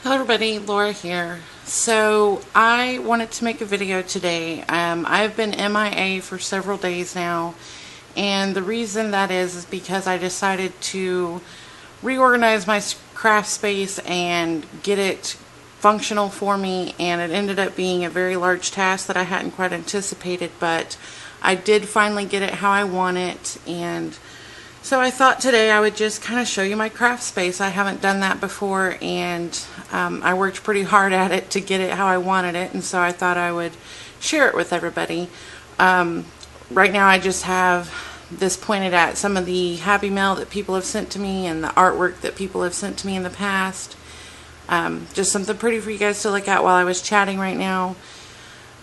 Hello everybody, Laura here. So I wanted to make a video today. I've been MIA for several days now, and the reason that is because I decided to reorganize my craft space and get it functional for me, and it ended up being a very large task that I hadn't quite anticipated, but I did finally get it how I want it. And so I thought today I would just kind of show you my craft space. I haven't done that before, and I worked pretty hard at it to get it how I wanted it, and so I thought I would share it with everybody. Right now I just have this pointed at some of the Happy Mail that people have sent to me and the artwork that people have sent to me in the past. Just something pretty for you guys to look at while I was chatting right now.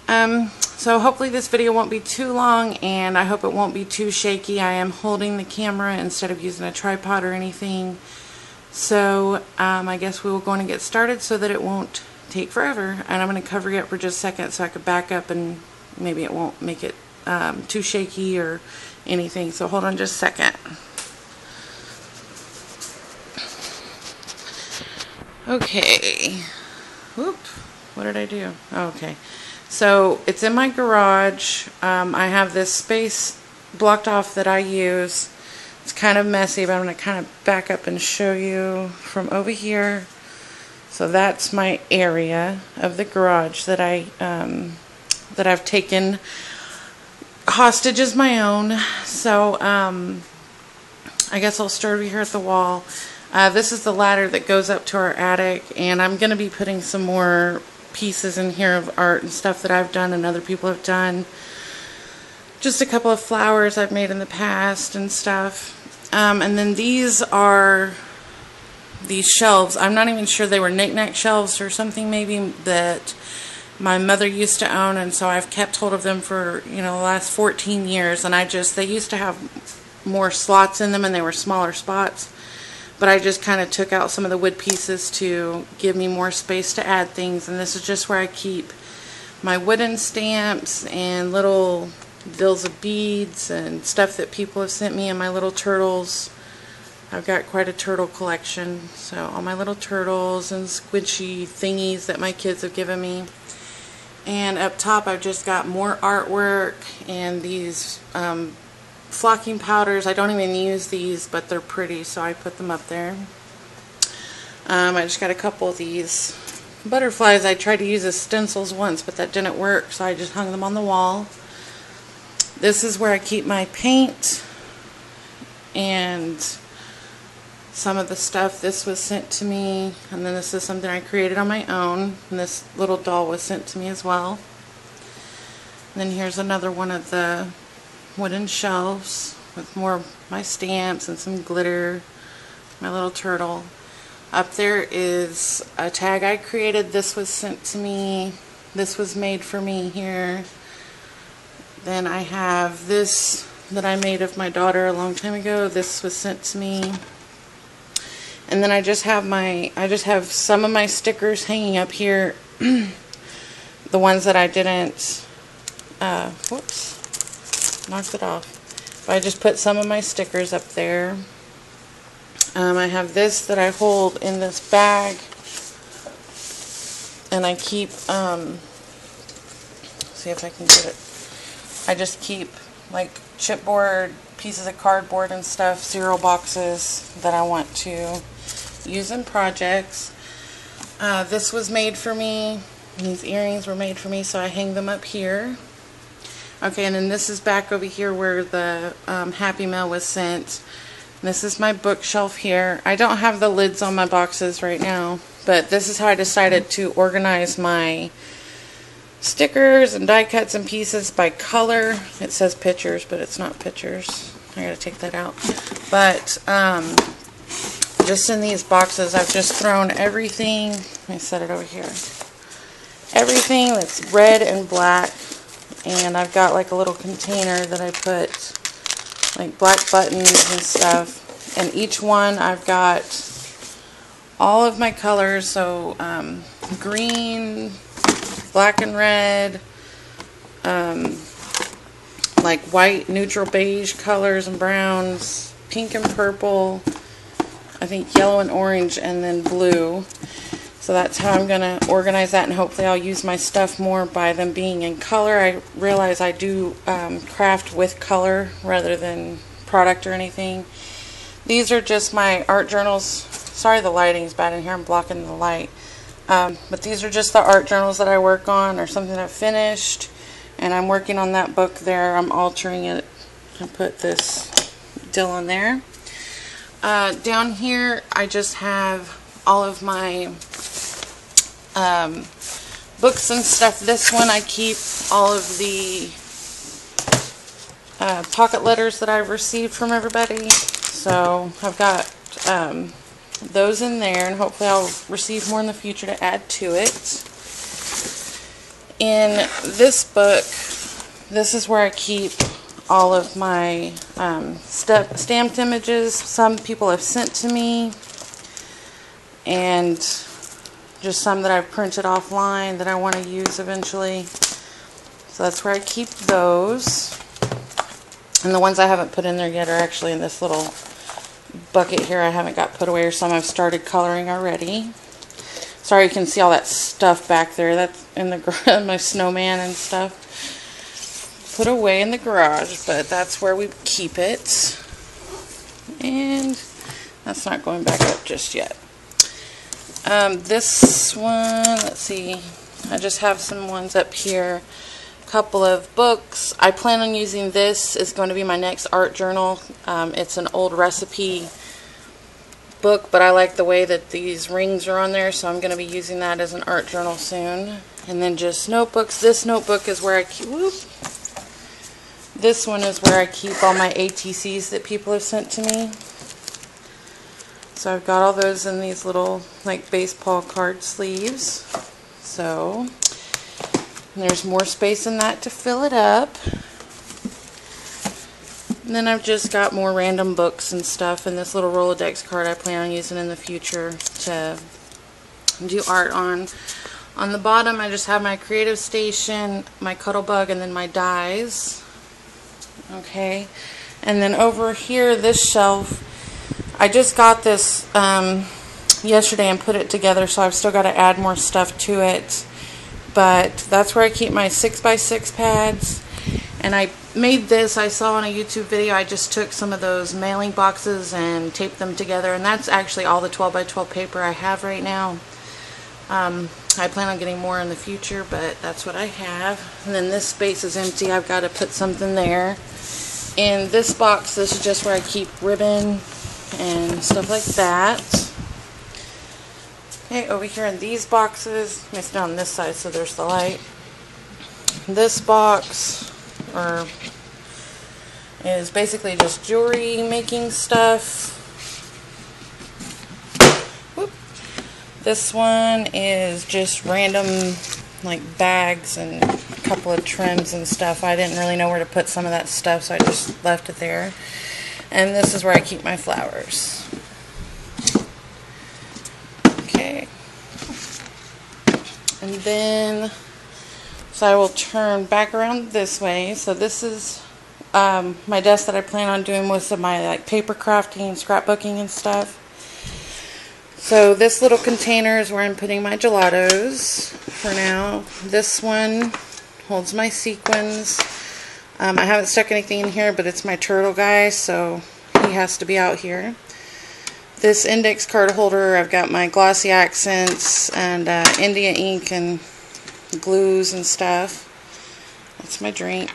So hopefully this video won't be too long, and I hope it won't be too shaky. I am holding the camera instead of using a tripod or anything. So I guess we will go on and get started so that it won't take forever. And I'm going to cover you up for just a second so I could back up and maybe it won't make it too shaky or anything. So hold on just a second. Okay. Whoop. What did I do? Oh, okay. So it's in my garage. I have this space blocked off that I use. It's kind of messy, but I'm going to kind of back up and show you from over here. So that's my area of the garage that I've taken hostage as my own. So I guess I'll start over here at the wall. This is the ladder that goes up to our attic, and I'm going to be putting some more pieces in here of art and stuff that I've done and other people have done. Just a couple of flowers I've made in the past and stuff. And then these are these shelves. I'm not even sure they were knick-knack shelves or something maybe that my mother used to own, and so I've kept hold of them for, the last 14 years, and they used to have more slots in them and they were smaller spots. But I just kind of took out some of the wood pieces to give me more space to add things. And this is just where I keep my wooden stamps and little bills of beads and stuff that people have sent me, and my little turtles. I've got quite a turtle collection. So all my little turtles and squishy thingies that my kids have given me. And up top I've just got more artwork and these flocking powders. I don't even use these, but they're pretty, so I put them up there. I just got a couple of these butterflies. I tried to use as stencils once, but that didn't work, so I just hung them on the wall. This is where I keep my paint and some of the stuff. This was sent to me, and then this is something I created on my own, and this little doll was sent to me as well. And then here's another one of the wooden shelves with more of my stamps and some glitter, my little turtle. Up there is a tag I created. This was sent to me. This was made for me here. Then I have this that I made of my daughter a long time ago. This was sent to me. And then I just have some of my stickers hanging up here. The ones that I didn't whoops. Knocked it off. But I just put some of my stickers up there. I have this that I hold in this bag, and I keep see if I can get it. I just keep like chipboard, pieces of cardboard and stuff, cereal boxes that I want to use in projects. This was made for me. These earrings were made for me, so I hang them up here. Okay, and then this is back over here where the Happy Mail was sent. This is my bookshelf here. I don't have the lids on my boxes right now, but this is how I decided to organize my stickers and die cuts and pieces by color. It says pictures, but it's not pictures. I gotta take that out. But just in these boxes, I've just thrown everything. Let me set it over here. Everything that's red and black. And I've got like a little container that I put like black buttons and stuff. And each one I've got all of my colors. So green, black and red, like white, neutral beige colors and browns, pink and purple, I think yellow and orange, and then blue. So that's how I'm going to organize that, and hopefully I'll use my stuff more by them being in color. I realize I do craft with color rather than product or anything. These are just my art journals. Sorry the lighting's bad in here, I'm blocking the light. But these are just the art journals that I work on or something I've finished. And I'm working on that book there. I'm altering it and put this deal on there. Down here I just have all of my books and stuff. This one I keep all of the pocket letters that I've received from everybody. So I've got those in there, and hopefully I'll receive more in the future to add to it. In this book, this is where I keep all of my stamped images. Some people have sent to me, and just some that I've printed offline that I want to use eventually. So that's where I keep those. And the ones I haven't put in there yet are actually in this little bucket here I haven't got put away, or some I've started coloring already. Sorry you can see all that stuff back there. That's in the my snowman and stuff. Put away in the garage, but that's where we keep it. And that's not going back up just yet. This one, let's see, I just have some ones up here. A couple of books. I plan on using this. It's going to be my next art journal. It's an old recipe book, but I like the way that these rings are on there, so I'm going to be using that as an art journal soon. And then just notebooks. This notebook is where I keep, this one is where I keep all my ATCs that people have sent to me. So I've got all those in these little like baseball card sleeves. So there's more space in that to fill it up. And then I've just got more random books and stuff, and this little Rolodex card I plan on using in the future to do art on. On the bottom I just have my creative station, my Cuttlebug, and then my dies. Okay, and then over here, this shelf, I just got this yesterday and put it together, so I've still got to add more stuff to it. But that's where I keep my 6x6 pads. And I made this, I saw on a YouTube video, I just took some of those mailing boxes and taped them together, and that's actually all the 12x12 paper I have right now. I plan on getting more in the future, but that's what I have. And then this space is empty, I've got to put something there. In this box, this is just where I keep ribbon and stuff like that. Okay, over here in these boxes, it's down this side so there's the light. This box is basically just jewelry making stuff. Whoop. This one is just random like bags and a couple of trims and stuff. I didn't really know where to put some of that stuff, so I just left it there. And this is where I keep my flowers. Okay. And then, so I will turn back around this way. So this is my desk that I plan on doing most of my like paper crafting, scrapbooking and stuff. So this little container is where I'm putting my gelatos for now. This one holds my sequins. I haven't stuck anything in here, but it's my turtle guy, so he has to be out here. This index card holder, I've got my glossy accents and India ink and glues and stuff. That's my drink.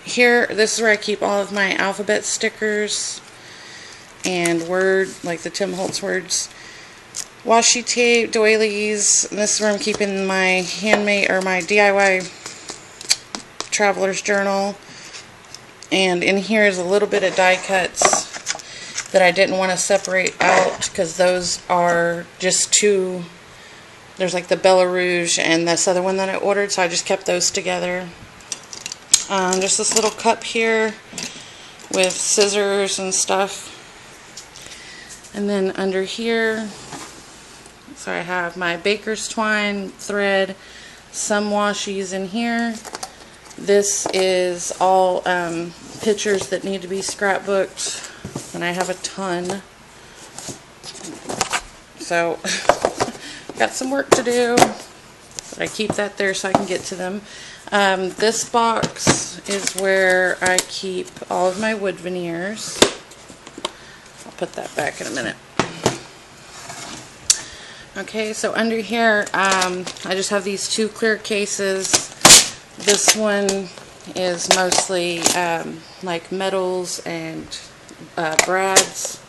Here, this is where I keep all of my alphabet stickers and word, like the Tim Holtz words. Washi tape, doilies. This is where I'm keeping my handmade or my DIY traveler's journal. And in here is a little bit of die cuts that I didn't want to separate out because those are just two. There's like the Bella Rouge and this other one that I ordered, so I just kept those together. Just this little cup here with scissors and stuff. And then under here, so I have my baker's twine thread, some washies in here. This is all pictures that need to be scrapbooked, and I have a ton. So got some work to do, but I keep that there so I can get to them. This box is where I keep all of my wood veneers. I'll put that back in a minute. Okay, so under here, I just have these two clear cases. This one is mostly like metals and brads.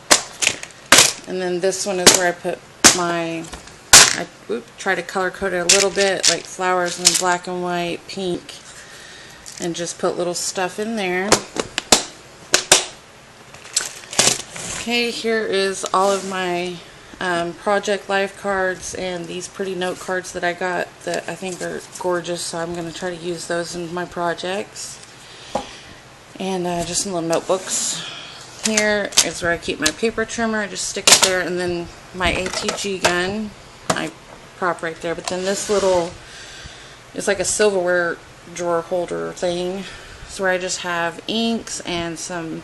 And then this one is where I put my, I try to color code it a little bit, like flowers in black and white, pink, and just put little stuff in there. Okay, here is all of my Project Life cards and these pretty note cards that I got that I think are gorgeous, so I'm going to try to use those in my projects. And just some little notebooks. Here is where I keep my paper trimmer. I just stick it there, and then my ATG gun I prop right there. But then this little, it's like a silverware drawer holder thing. It's where I just have inks and some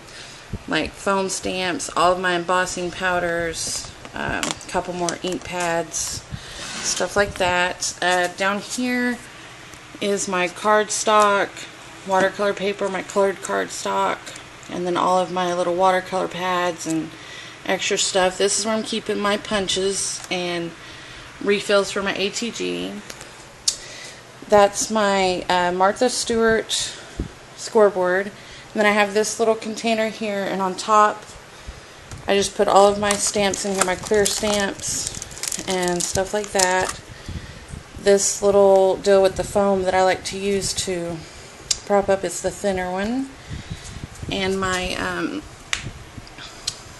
like foam stamps, all of my embossing powders, a couple more ink pads, stuff like that. Down here is my cardstock, watercolor paper, my colored cardstock, and then all of my little watercolor pads and extra stuff. This is where I'm keeping my punches and refills for my ATG. That's my Martha Stewart scoreboard. And then I have this little container here, and on top I just put all of my stamps in here, my clear stamps and stuff like that. This little deal with the foam that I like to use to prop up, it's the thinner one. And my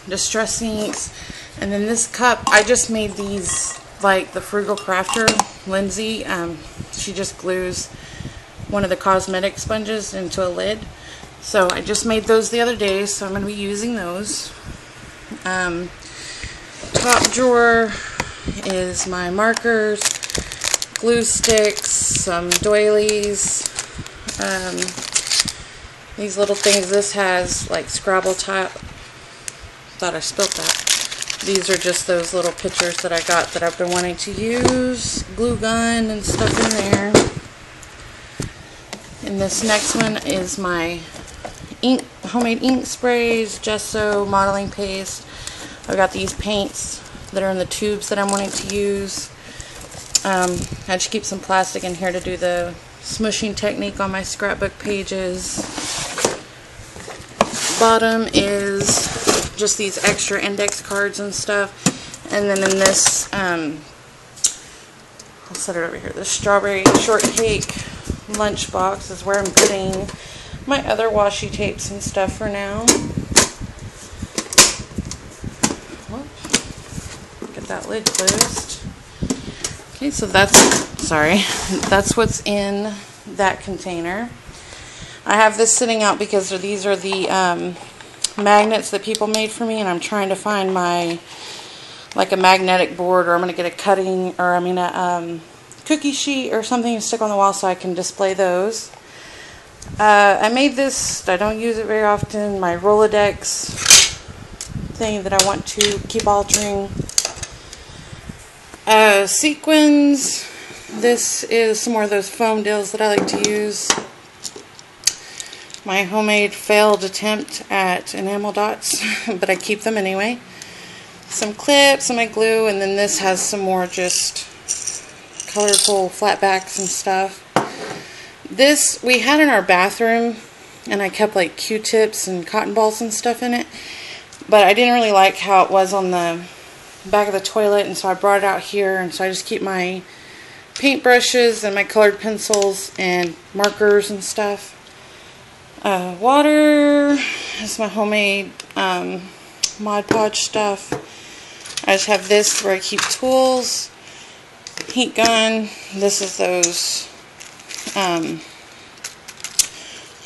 Distress inks. And then this cup, I just made these like the Frugal Crafter, Lindsay. She just glues one of the cosmetic sponges into a lid. So I just made those the other day, so I'm going to be using those. Top drawer is my markers, glue sticks, some doilies, these little things. This has like Scrabble top. Thought I spilt that. These are just those little pictures that I got that I've been wanting to use. Glue gun and stuff in there. And this next one is my ink, homemade ink sprays, gesso, modeling paste. I've got these paints that are in the tubes that I'm wanting to use. I just keep some plastic in here to do the smushing technique on my scrapbook pages. Bottom is just these extra index cards and stuff. And then in this, I'll set it over here, the strawberry shortcake lunchbox is where I'm putting my other washi tapes and stuff for now. Get that lid closed. Okay, so that's what's in that container. I have this sitting out because these are the magnets that people made for me, and I'm trying to find my, like a magnetic board, or I'm going to get a cutting, or a cookie sheet or something to stick on the wall so I can display those. I made this, I don't use it very often, my Rolodex thing that I want to keep altering. Sequins, this is some more of those foam deals that I like to use. My homemade failed attempt at enamel dots, but I keep them anyway. Some clips and my glue, and then this has some more just colorful flat backs and stuff. This we had in our bathroom, and I kept like Q-tips and cotton balls and stuff in it, but I didn't really like how it was on the back of the toilet, and so I brought it out here, and so I just keep my paint brushes and my colored pencils and markers and stuff. Water, this is my homemade Mod Podge stuff. I just have this where I keep tools, heat gun, this is those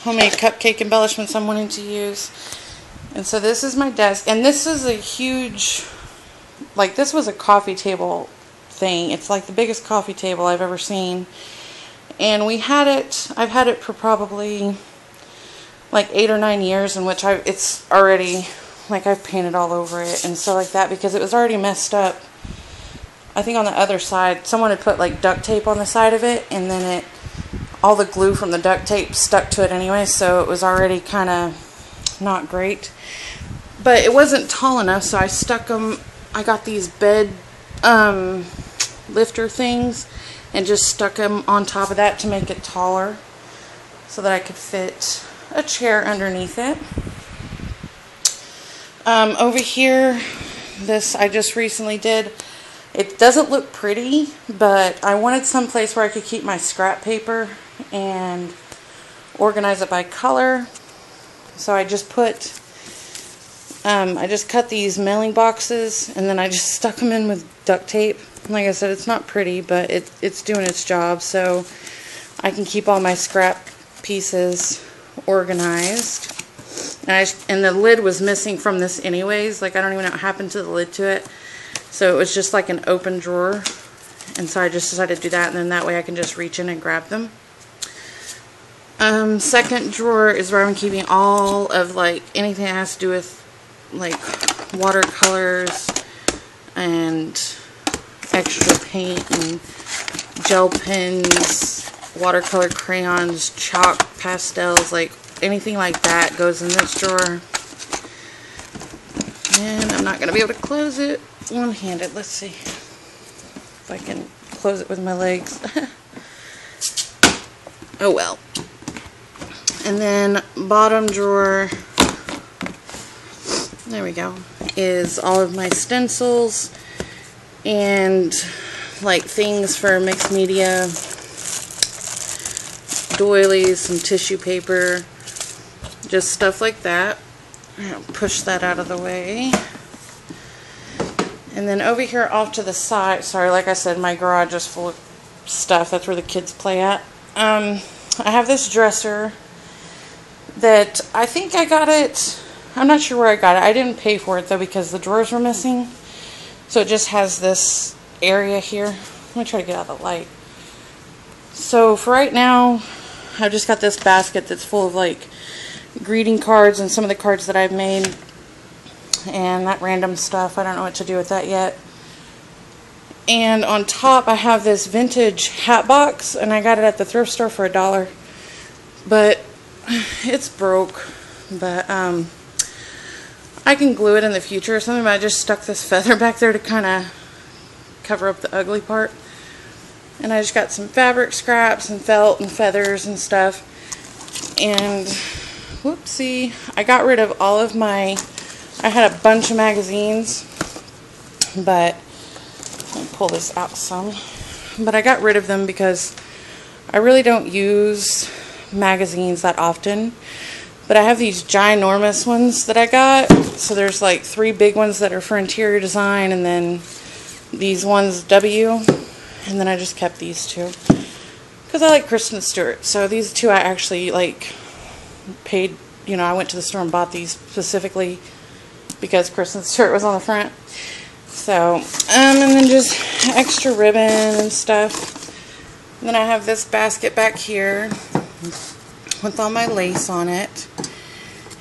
homemade cupcake embellishments I'm wanting to use. And so this is my desk, and this is a huge, like this was a coffee table thing. It's like the biggest coffee table I've ever seen. And I've had it for probably like 8 or 9 years, in which it's already, like I've painted all over it and stuff like that, because it was already messed up I think on the other side, someone had put like duct tape on the side of it, and then all the glue from the duct tape stuck to it anyway, so it was already kind of not great. But it wasn't tall enough, so I stuck them. I got these bed lifter things and just stuck them on top of that to make it taller so that I could fit a chair underneath it. Over here, this I just recently did. It doesn't look pretty, but I wanted some place where I could keep my scrap paper and organize it by color. So I just put I just cut these mailing boxes and then I just stuck them in with duct tape. Like I said, it's not pretty, but it's doing its job, so I can keep all my scrap pieces organized. And the lid was missing from this anyways. Like, I don't even know what happened to the lid to it. So it was just like an open drawer. And so I just decided to do that, and then that way I can just reach in and grab them. Second drawer is where I'm keeping all of like anything that has to do with like watercolors and extra paint and gel pens, watercolor crayons, chalk, pastels, like anything like that goes in this drawer. And I'm not going to be able to close it one-handed. Let's see if I can close it with my legs. Oh well. And then bottom drawer, there we go, is all of my stencils and like things for mixed media, doilies, some tissue paper, just stuff like that. I'll push that out of the way. And then over here off to the side, sorry, like I said, my garage is full of stuff. That's where the kids play at. I have this dresser that I think I got it, I'm not sure where I got it. I didn't pay for it though because the drawers were missing. So it just has this area here. Let me try to get out of the light. So for right now, I've just got this basket that's full of like greeting cards and some of the cards that I've made and that random stuff. I don't know what to do with that yet. And on top I have this vintage hat box, and I got it at the thrift store for $1. But it's broke. But I can glue it in the future or something, but I just stuck this feather back there to kind of cover up the ugly part. And I just got some fabric scraps and felt and feathers and stuff. And whoopsie, I got rid of all of my, I had a bunch of magazines, but let me pull this out some. But I got rid of them because I really don't use magazines that often. But I have these ginormous ones that I got. So there's like 3 big ones that are for interior design, and then these ones W, and then I just kept these 2 because I like Kristen Stewart. So these 2 I actually like paid, you know, I went to the store and bought these specifically because Kristen Stewart was on the front. So and then just extra ribbon and stuff. And then I have this basket back here with all my lace on it,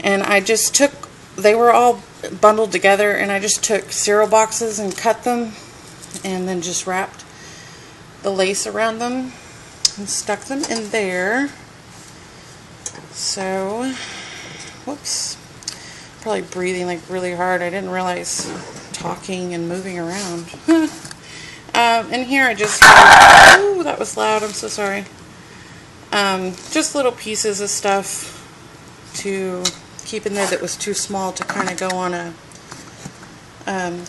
and I just took, they were all bundled together, and I just took cereal boxes and cut them and then just wrapped the lace around them and stuck them in there. So whoops, probably breathing like really hard. I didn't realize talking and moving around. And here I just have, ooh, that was loud, I'm so sorry. Just little pieces of stuff to keep in there that was too small to kind of go on a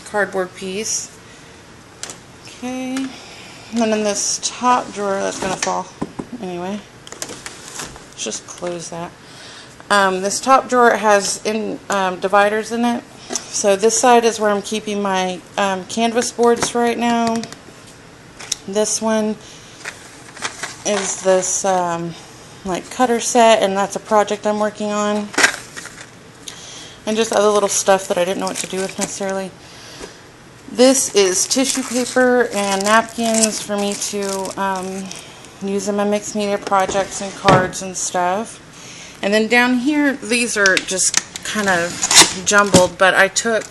cardboard piece. Okay, and then in this top drawer, that's going to fall anyway. Let's just close that. This top drawer has dividers in it. So this side is where I'm keeping my canvas boards right now. This one is this like cutter set, and that's a project I'm working on. And just other little stuff that I didn't know what to do with necessarily. This is tissue paper and napkins for me to use in my mixed media projects and cards and stuff. And then down here, these are just kind of jumbled, but I took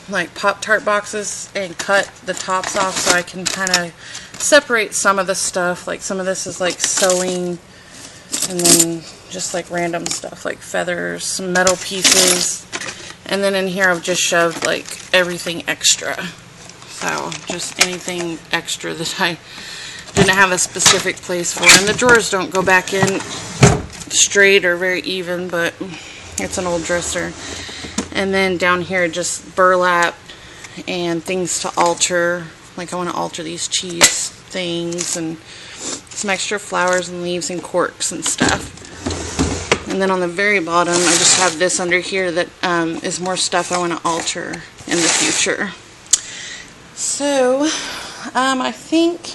like Pop-Tart boxes and cut the tops off so I can kind of separate some of the stuff. Like some of this is like sewing, and then just like random stuff like feathers, some metal pieces, and then in here I've just shoved like everything extra. So just anything extra that I didn't have a specific place for. And the drawers don't go back in straight or very even, but it's an old dresser. And then down here just burlap and things to alter. Like I want to alter these cheese things and some extra flowers and leaves and corks and stuff. And then on the very bottom I just have this under here that is more stuff I want to alter in the future. So I think,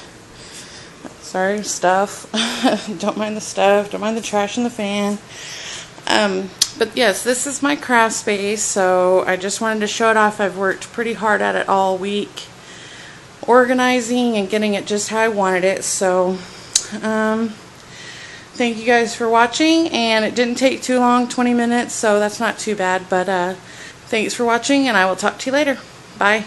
sorry, stuff. Don't mind the stuff, don't mind the trash in the fan. But yes, this is my craft space, so I just wanted to show it off. I've worked pretty hard at it all week, organizing and getting it just how I wanted it. So thank you guys for watching, and it didn't take too long, 20 minutes, so that's not too bad. But thanks for watching, and I will talk to you later. Bye.